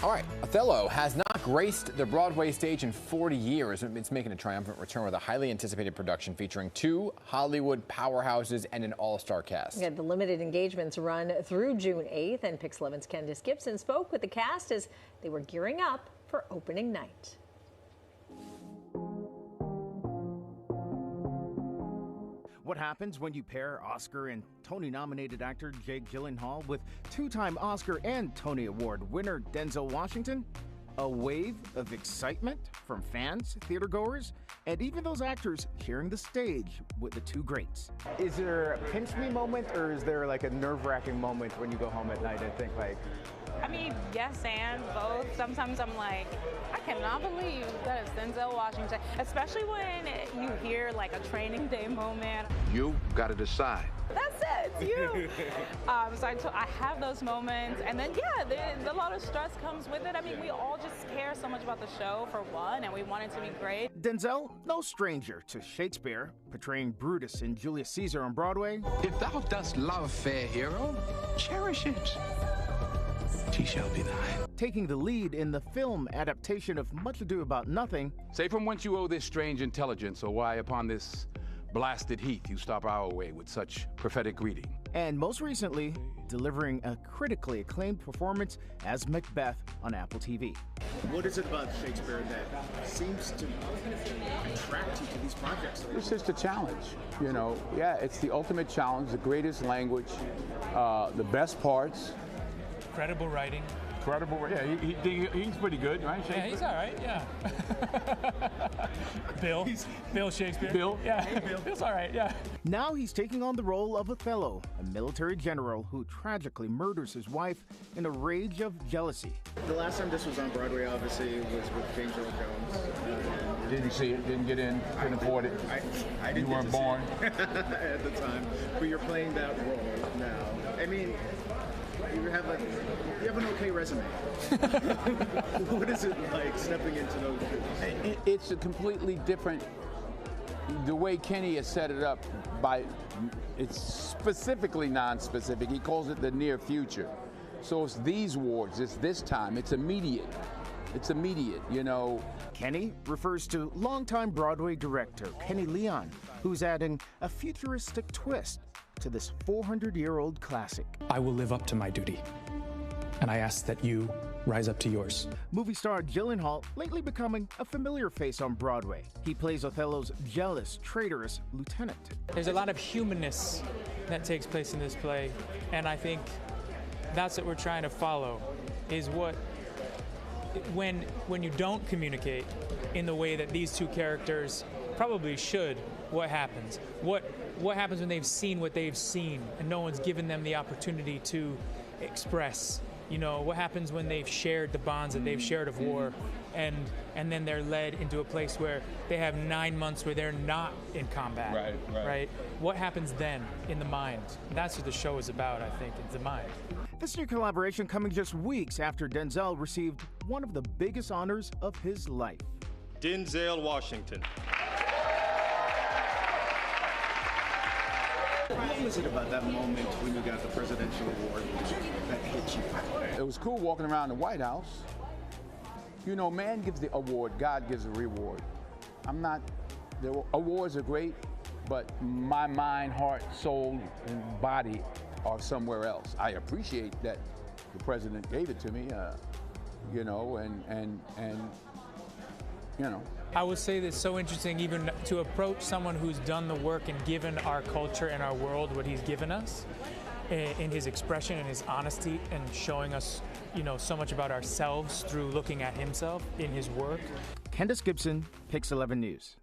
All right, Othello has not graced the Broadway stage in 40 years. It's making a triumphant return with a highly anticipated production featuring 2 Hollywood powerhouses and an all-star cast. Yeah, the limited engagements run through June 8th, and Pix 11's Kendis Gibson spoke with the cast as they were gearing up for opening night. What happens when you pair Oscar and Tony-nominated actor Jake Gyllenhaal with 2-time Oscar and Tony Award winner Denzel Washington? A wave of excitement from fans, theatergoers, and even those actors sharing the stage with the 2 greats. Is there a pinch me moment, or is there like a nerve-wracking moment when you go home at night and think like, I mean, yes and both. Sometimes I'm like, I cannot believe that it's Denzel Washington, especially when you hear like a training day moment. You got to decide. That's it, it's you. So I have those moments, and then a lot of stress comes with it. I mean, we all just care so much about the show for one, and we want it to be great. Denzel, no stranger to Shakespeare, portraying Brutus in Julius Caesar on Broadway. If thou dost love fair hero, cherish it. She shall be thine. Taking the lead in the film adaptation of Much Ado About Nothing. Say from whence you owe this strange intelligence, or why upon this blasted heath you stop our way with such prophetic greeting. And most recently, delivering a critically acclaimed performance as Macbeth on Apple TV. What is it about Shakespeare that seems to attract you to these projects? It's just a challenge, you know. Yeah, it's the ultimate challenge, the greatest language, the best parts. Incredible writing. Incredible, yeah, he's pretty good, right? Yeah, he's all right, yeah. Bill Shakespeare. Bill? Yeah, hey, Bill. Bill's all right, yeah. Now he's taking on the role of Othello, a military general who tragically murders his wife in a rage of jealousy. The last time this was on Broadway, obviously, was with James Earl Jones. Didn't see it, didn't get in, couldn't afford it. I didn't You weren't born. at the time, but you're playing that role now. I mean, you have an okay resume. What is it like stepping into those shoes? It's a completely different, the way Kenny has set it up, it's specifically non-specific. He calls it the near future. So it's these awards, it's this time, it's immediate. It's immediate, you know. Kenny refers to longtime Broadway director Kenny Leon, who's adding a futuristic twist to this 400-year-old classic. I will live up to my duty, and I ask that you rise up to yours. Movie star Gyllenhaal lately becoming a familiar face on Broadway. He plays Othello's jealous, traitorous lieutenant. There's a lot of humanness that takes place in this play, and I think that's what we're trying to follow, is when you don't communicate in the way that these 2 characters probably should, what happens? What happens when they've seen what they've seen and no one's given them the opportunity to express? You know, what happens when they've shared the bonds that they've shared of war, and then they're led into a place where they have 9 months where they're not in combat. Right? What happens then in the mind? That's what the show is about, I think, it's the mind. This new collaboration coming just weeks after Denzel received one of the biggest honors of his life. Denzel Washington. What was it about that moment when you got the presidential award that hit you? It was cool walking around the White House. You know, man gives the award, God gives the reward. The awards are great, but my mind, heart, soul, and body are somewhere else. I appreciate that the president gave it to me, you know, and you know. I would say that's so interesting, even to approach someone who's done the work and given our culture and our world what he's given us in his expression and his honesty, and showing us, you know, so much about ourselves through looking at himself in his work. Kendis Gibson, Pix 11 News.